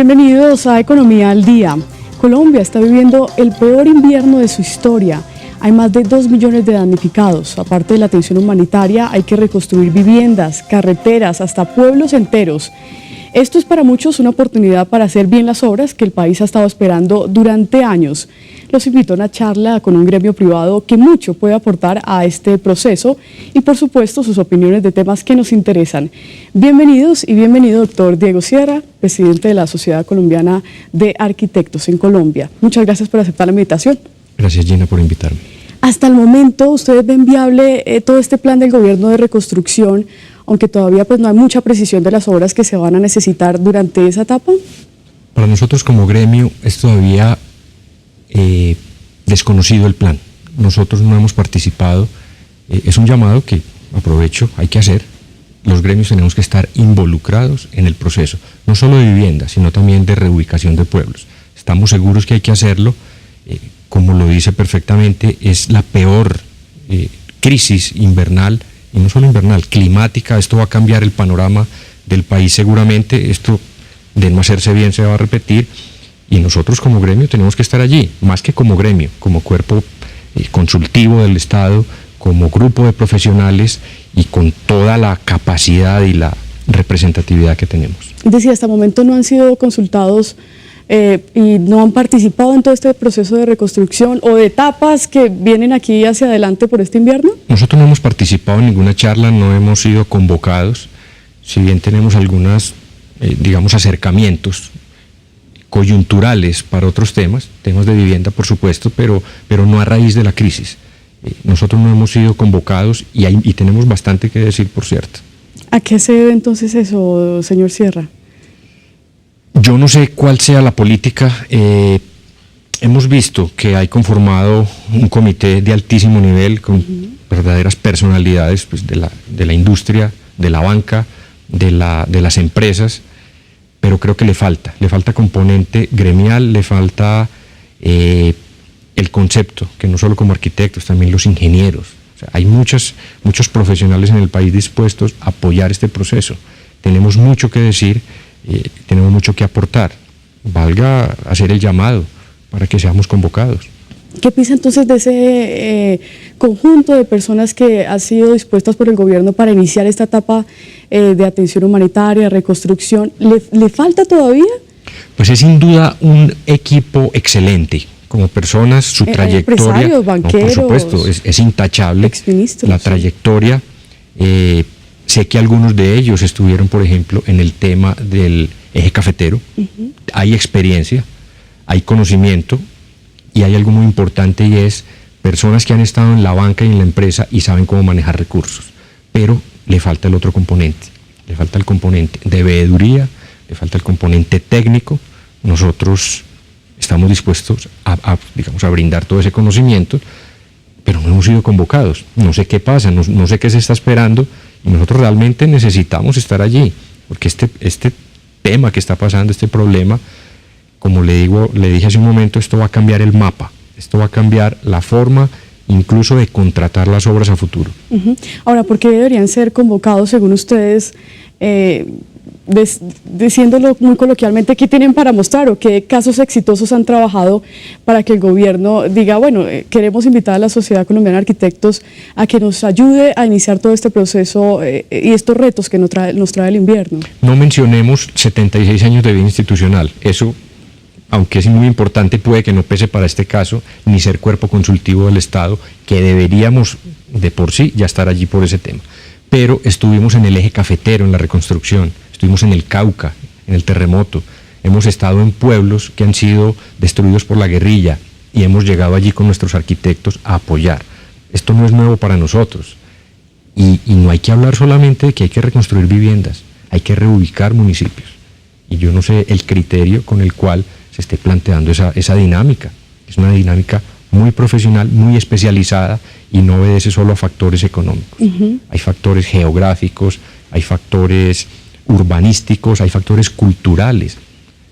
Bienvenidos a Economía al Día. Colombia está viviendo el peor invierno de su historia. Hay más de 2 millones de damnificados. Aparte de la atención humanitaria, hay que reconstruir viviendas, carreteras, hasta pueblos enteros. Esto es para muchos una oportunidad para hacer bien las obras que el país ha estado esperando durante años. Los invito a una charla con un gremio privado que mucho puede aportar a este proceso y, por supuesto, sus opiniones de temas que nos interesan. Bienvenidos y bienvenido, doctor Diego Sierra, presidente de la Sociedad Colombiana de Arquitectos en Colombia. Muchas gracias por aceptar la invitación. Gracias, Gina, por invitarme. Hasta el momento, ¿ustedes ven viable todo este plan del gobierno de reconstrucción, aunque todavía no hay mucha precisión de las obras que se van a necesitar durante esa etapa? Para nosotros como gremio es todavía desconocido el plan. Nosotros no hemos participado. Es un llamado que, aprovecho, hay que hacer. Los gremios tenemos que estar involucrados en el proceso, no solo de vivienda, sino también de reubicación de pueblos. Estamos seguros que hay que hacerlo. Como lo dice perfectamente, es la peor crisis invernal, y no solo invernal, climática. Esto va a cambiar el panorama del país seguramente. Esto, de no hacerse bien, se va a repetir, y nosotros como gremio tenemos que estar allí, más que como gremio, como cuerpo consultivo del Estado, como grupo de profesionales y con toda la capacidad y la representatividad que tenemos. Es decir, hasta el momento no han sido consultados y no han participado en todo este proceso de reconstrucción o de etapas que vienen aquí hacia adelante por este invierno. Nosotros no hemos participado en ninguna charla, no hemos sido convocados, si bien tenemos algunas, digamos, acercamientos coyunturales para otros temas de vivienda, por supuesto, pero no a raíz de la crisis. Nosotros no hemos sido convocados y tenemos bastante que decir, por cierto. ¿A qué se debe entonces eso, señor Sierra? Yo no sé cuál sea la política. Hemos visto que hay conformado un comité de altísimo nivel con verdaderas personalidades, pues, de la industria, de la banca, de las empresas, pero creo que le falta componente gremial, le falta el concepto, que no solo como arquitectos, también los ingenieros. O sea, hay muchos profesionales en el país dispuestos a apoyar este proceso. Tenemos mucho que decir, tenemos mucho que aportar. Valga hacer el llamado para que seamos convocados. ¿Qué piensa entonces de ese conjunto de personas que han sido dispuestas por el gobierno para iniciar esta etapa de atención humanitaria, reconstrucción? ¿Le falta todavía? Pues es sin duda un equipo excelente. Como personas, su trayectoria, empresarios, banqueros, por supuesto, es intachable. Exministros. La trayectoria. Sé que algunos de ellos estuvieron, por ejemplo, en el tema del eje cafetero. Hay experiencia, hay conocimiento, y hay algo muy importante, y es personas que han estado en la banca y en la empresa y saben cómo manejar recursos, pero le falta el otro componente, le falta el componente de veeduría, le falta el componente técnico. Nosotros estamos dispuestos a brindar todo ese conocimiento, pero no hemos sido convocados. No sé qué pasa, no sé qué se está esperando, y nosotros realmente necesitamos estar allí, porque este tema que está pasando, este problema, como le dije hace un momento, esto va a cambiar el mapa, esto va a cambiar la forma incluso de contratar las obras a futuro. Ahora, ¿por qué deberían ser convocados, según ustedes, diciéndolo muy coloquialmente, qué tienen para mostrar o qué casos exitosos han trabajado para que el gobierno diga, bueno, queremos invitar a la Sociedad Colombiana de Arquitectos a que nos ayude a iniciar todo este proceso y estos retos que nos trae el invierno? No mencionemos 76 años de vida institucional. Eso, aunque es muy importante, puede que no pese para este caso, ni ser cuerpo consultivo del Estado, que deberíamos de por sí ya estar allí por ese tema. Pero estuvimos en el eje cafetero, en la reconstrucción, estuvimos en el Cauca, en el terremoto, hemos estado en pueblos que han sido destruidos por la guerrilla y hemos llegado allí con nuestros arquitectos a apoyar. Esto no es nuevo para nosotros, y no hay que hablar solamente de que hay que reconstruir viviendas, hay que reubicar municipios. Y yo no sé el criterio con el cual se esté planteando esa dinámica. Es una dinámica muy profesional, muy especializada, y no obedece solo a factores económicos. Hay factores geográficos, hay factores urbanísticos, hay factores culturales.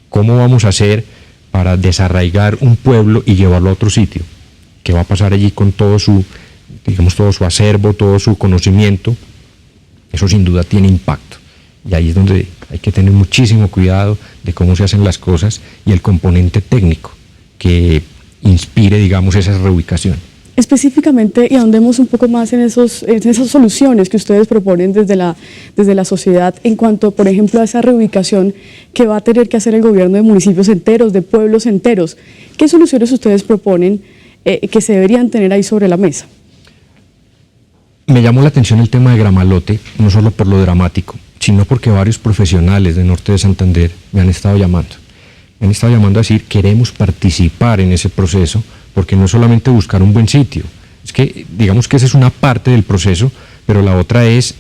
¿Cómo vamos a hacer para desarraigar un pueblo y llevarlo a otro sitio? ¿Qué va a pasar allí con todo su acervo, todo su conocimiento? Eso sin duda tiene impacto. Y ahí es donde hay que tener muchísimo cuidado de cómo se hacen las cosas y el componente técnico que inspire, digamos, esa reubicación. Específicamente, y ahondemos un poco más en esas soluciones que ustedes proponen desde la sociedad en cuanto, por ejemplo, a esa reubicación que va a tener que hacer el gobierno de municipios enteros, de pueblos enteros. ¿Qué soluciones ustedes proponen que se deberían tener ahí sobre la mesa? Me llamó la atención el tema de Gramalote, no solo por lo dramático, sino porque varios profesionales del norte de Santander me han estado llamando. Me han estado llamando a decir, queremos participar en ese proceso, porque no es solamente buscar un buen sitio, es que digamos que esa es una parte del proceso, pero la otra es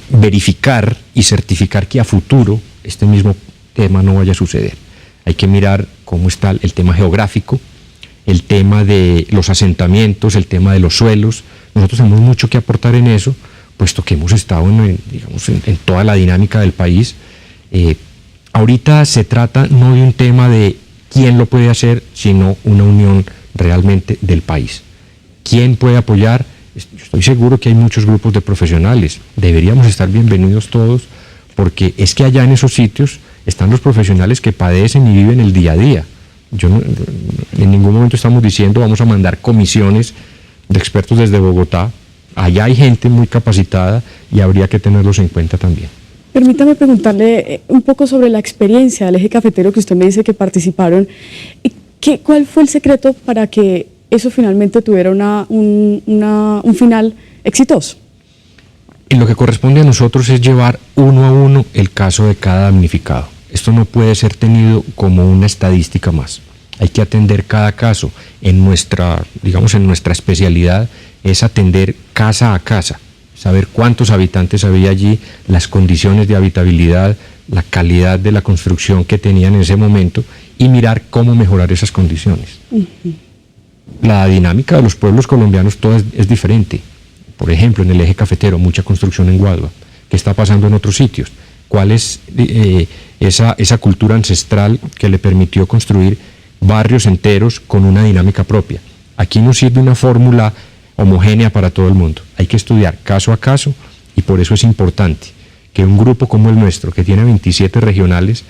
verificar y certificar que a futuro este mismo tema no vaya a suceder. Hay que mirar cómo está el tema geográfico, el tema de los asentamientos, el tema de los suelos. Nosotros tenemos mucho que aportar en eso, puesto que hemos estado en toda la dinámica del país. Ahorita se trata no de un tema de quién lo puede hacer, sino una unión realmente del país. ¿Quién puede apoyar? Estoy seguro que hay muchos grupos de profesionales. Deberíamos estar bienvenidos todos, porque es que allá en esos sitios están los profesionales que padecen y viven el día a día. En ningún momento estamos diciendo vamos a mandar comisiones de expertos desde Bogotá. Allá hay gente muy capacitada y habría que tenerlos en cuenta también. Permítame preguntarle un poco sobre la experiencia del eje cafetero que usted me dice que participaron. ¿Cuál fue el secreto para que eso finalmente tuviera un final exitoso? Y lo que corresponde a nosotros es llevar uno a uno el caso de cada damnificado. Esto no puede ser tenido como una estadística más. Hay que atender cada caso. En nuestra especialidad es atender casa a casa, saber cuántos habitantes había allí, las condiciones de habitabilidad, la calidad de la construcción que tenían en ese momento y mirar cómo mejorar esas condiciones. La dinámica de los pueblos colombianos toda es diferente. Por ejemplo, en el eje cafetero, mucha construcción en Guadua. ¿Qué está pasando en otros sitios? ¿Cuál es esa cultura ancestral que le permitió construir barrios enteros con una dinámica propia? Aquí no sirve una fórmula homogénea para todo el mundo. Hay que estudiar caso a caso y por eso es importante que un grupo como el nuestro, que tiene 27 regionales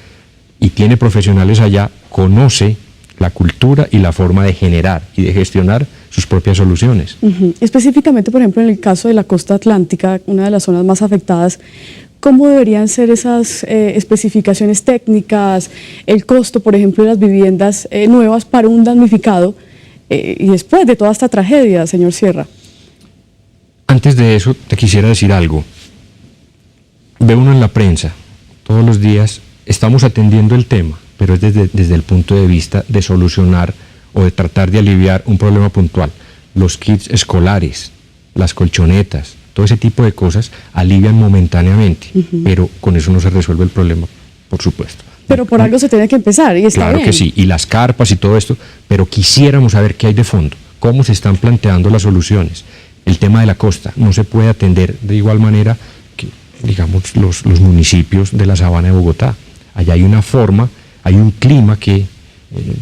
y tiene profesionales allá, conoce la cultura y la forma de generar y de gestionar sus propias soluciones. Específicamente, por ejemplo, en el caso de la costa atlántica, una de las zonas más afectadas, ¿cómo deberían ser esas especificaciones técnicas, el costo, por ejemplo, de las viviendas nuevas para un damnificado y después de toda esta tragedia, señor Sierra? Antes de eso, te quisiera decir algo. Ve uno en la prensa, todos los días estamos atendiendo el tema, pero es desde el punto de vista de solucionar o de tratar de aliviar un problema puntual. Los kits escolares, las colchonetas, todo ese tipo de cosas alivian momentáneamente, pero con eso no se resuelve el problema, por supuesto. Pero por algo se tiene que empezar y está claro bien. Que sí, y las carpas y todo esto, pero quisiéramos saber qué hay de fondo, cómo se están planteando las soluciones. El tema de la costa no se puede atender de igual manera que, digamos, los municipios de la sabana de Bogotá. Allá hay una forma, hay un clima que,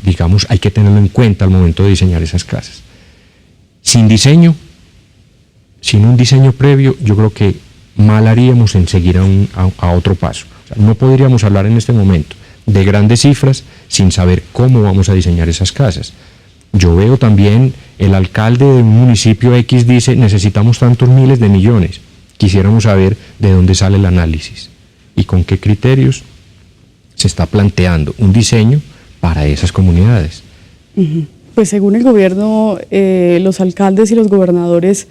digamos, hay que tenerlo en cuenta al momento de diseñar esas casas. Sin un diseño previo, yo creo que mal haríamos en seguir a otro paso. O sea, no podríamos hablar en este momento de grandes cifras sin saber cómo vamos a diseñar esas casas. Yo veo también el alcalde de un municipio X dice necesitamos tantos miles de millones. Quisiéramos saber de dónde sale el análisis y con qué criterios se está planteando un diseño para esas comunidades. Pues según el gobierno, los alcaldes y los gobernadores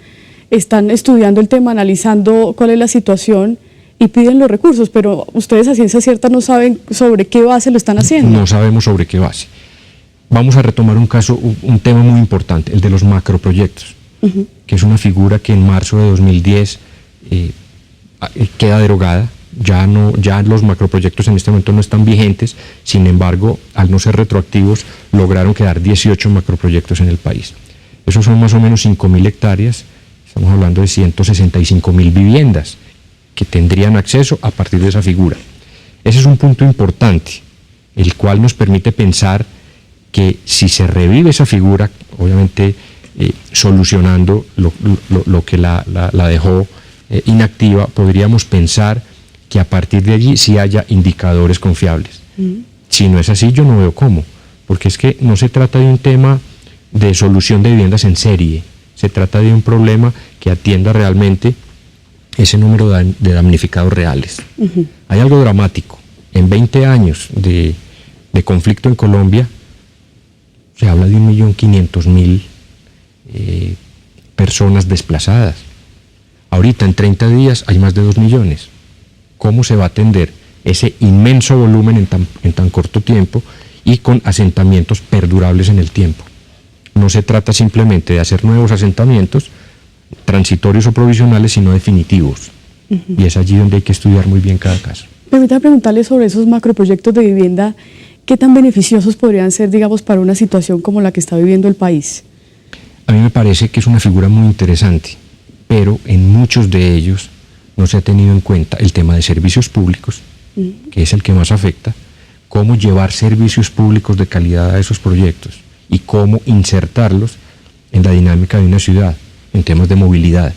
están estudiando el tema, analizando cuál es la situación y piden los recursos, pero ustedes a ciencia cierta no saben sobre qué base lo están haciendo. No sabemos sobre qué base. Vamos a retomar un tema muy importante, el de los macroproyectos, que es una figura que en marzo de 2010 queda derogada. Ya los macroproyectos en este momento no están vigentes, sin embargo, al no ser retroactivos, lograron quedar 18 macroproyectos en el país. Esos son más o menos 5.000 hectáreas, estamos hablando de 165.000 viviendas que tendrían acceso a partir de esa figura. Ese es un punto importante, el cual nos permite pensar que si se revive esa figura, obviamente solucionando lo que la dejó inactiva, podríamos pensar que a partir de allí sí haya indicadores confiables. Si no es así, yo no veo cómo, porque es que no se trata de un tema de solución de viviendas en serie, se trata de un problema que atienda realmente ese número de damnificados reales. Hay algo dramático. En 20 años de conflicto en Colombia, se habla de 1.500.000 personas desplazadas. Ahorita, en 30 días, hay más de 2 millones. ¿Cómo se va a atender ese inmenso volumen en tan corto tiempo y con asentamientos perdurables en el tiempo? No se trata simplemente de hacer nuevos asentamientos, transitorios o provisionales, sino definitivos. Y es allí donde hay que estudiar muy bien cada caso. Permítame preguntarle sobre esos macroproyectos de vivienda, ¿qué tan beneficiosos podrían ser, digamos, para una situación como la que está viviendo el país? A mí me parece que es una figura muy interesante, pero en muchos de ellos no se ha tenido en cuenta el tema de servicios públicos, que es el que más afecta, cómo llevar servicios públicos de calidad a esos proyectos y cómo insertarlos en la dinámica de una ciudad, en temas de movilidad.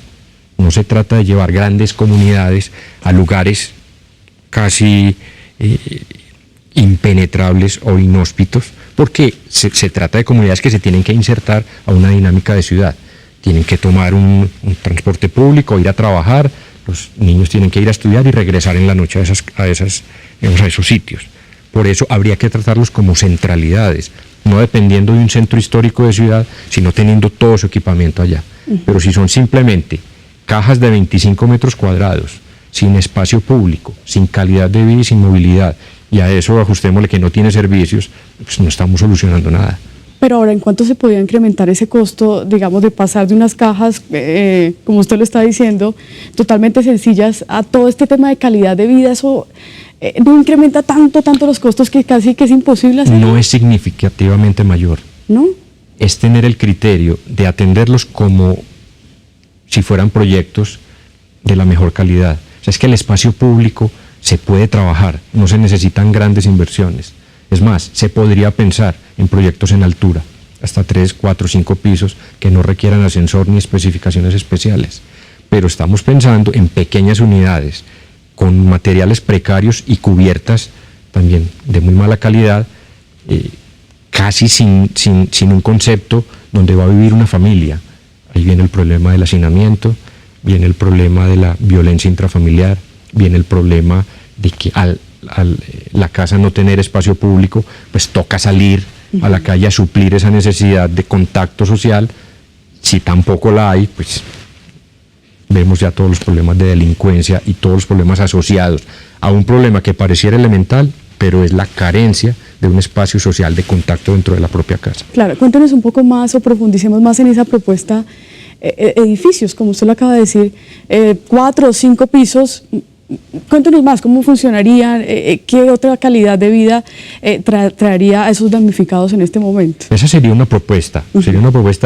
No se trata de llevar grandes comunidades a lugares casi impenetrables o inhóspitos, porque se trata de comunidades que se tienen que insertar a una dinámica de ciudad. Tienen que tomar un transporte público, ir a trabajar, los niños tienen que ir a estudiar y regresar en la noche a esos sitios. Por eso habría que tratarlos como centralidades, no dependiendo de un centro histórico de ciudad, sino teniendo todo su equipamiento allá. Pero si son simplemente cajas de 25 metros cuadrados, sin espacio público, sin calidad de vida y sin movilidad, y a eso ajustémosle que no tiene servicios, pues no estamos solucionando nada. Pero ahora, ¿en cuánto se podría incrementar ese costo, digamos, de pasar de unas cajas, como usted lo está diciendo, totalmente sencillas, a todo este tema de calidad de vida? Eso no incrementa tanto los costos que casi que es imposible hacerlo. No es significativamente mayor. ¿No? Es tener el criterio de atenderlos como si fueran proyectos de la mejor calidad. O sea, es que el espacio público se puede trabajar, no se necesitan grandes inversiones. Es más, se podría pensar en proyectos en altura, hasta 3, 4, 5 pisos, que no requieran ascensor ni especificaciones especiales. Pero estamos pensando en pequeñas unidades, con materiales precarios y cubiertas también de muy mala calidad, casi sin un concepto donde va a vivir una familia. Ahí viene el problema del hacinamiento, viene el problema de la violencia intrafamiliar, viene el problema de que al la casa no tener espacio público, pues toca salir a la calle a suplir esa necesidad de contacto social. Si tampoco la hay, pues vemos ya todos los problemas de delincuencia y todos los problemas asociados a un problema que pareciera elemental, pero es la carencia de un espacio social de contacto dentro de la propia casa. Claro, cuéntenos un poco más o profundicemos más en esa propuesta. Edificios, como usted lo acaba de decir, 4 o 5 pisos. Cuéntenos más, ¿cómo funcionarían? ¿Qué otra calidad de vida traería a esos damnificados en este momento? Esa sería una propuesta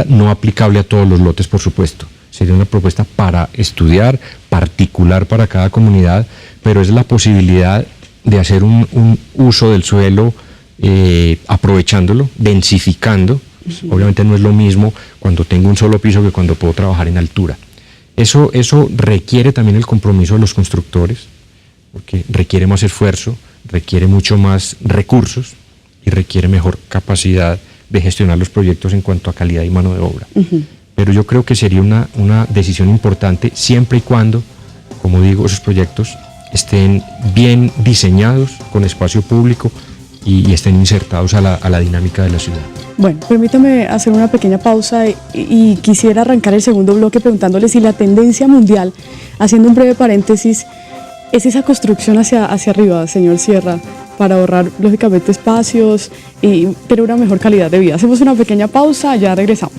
no aplicable a todos los lotes, por supuesto. Sería una propuesta para estudiar, particular para cada comunidad, pero es la posibilidad de hacer un uso del suelo aprovechándolo, densificando. Obviamente no es lo mismo cuando tengo un solo piso que cuando puedo trabajar en altura. Eso requiere también el compromiso de los constructores, porque requiere más esfuerzo, requiere mucho más recursos y requiere mejor capacidad de gestionar los proyectos en cuanto a calidad y mano de obra. Pero yo creo que sería una decisión importante siempre y cuando, como digo, esos proyectos estén bien diseñados, con espacio público y estén insertados a la dinámica de la ciudad. Bueno, permítame hacer una pequeña pausa y quisiera arrancar el segundo bloque preguntándole si la tendencia mundial, haciendo un breve paréntesis, es esa construcción hacia arriba, señor Sierra, para ahorrar lógicamente espacios y tener una mejor calidad de vida. Hacemos una pequeña pausa, ya regresamos.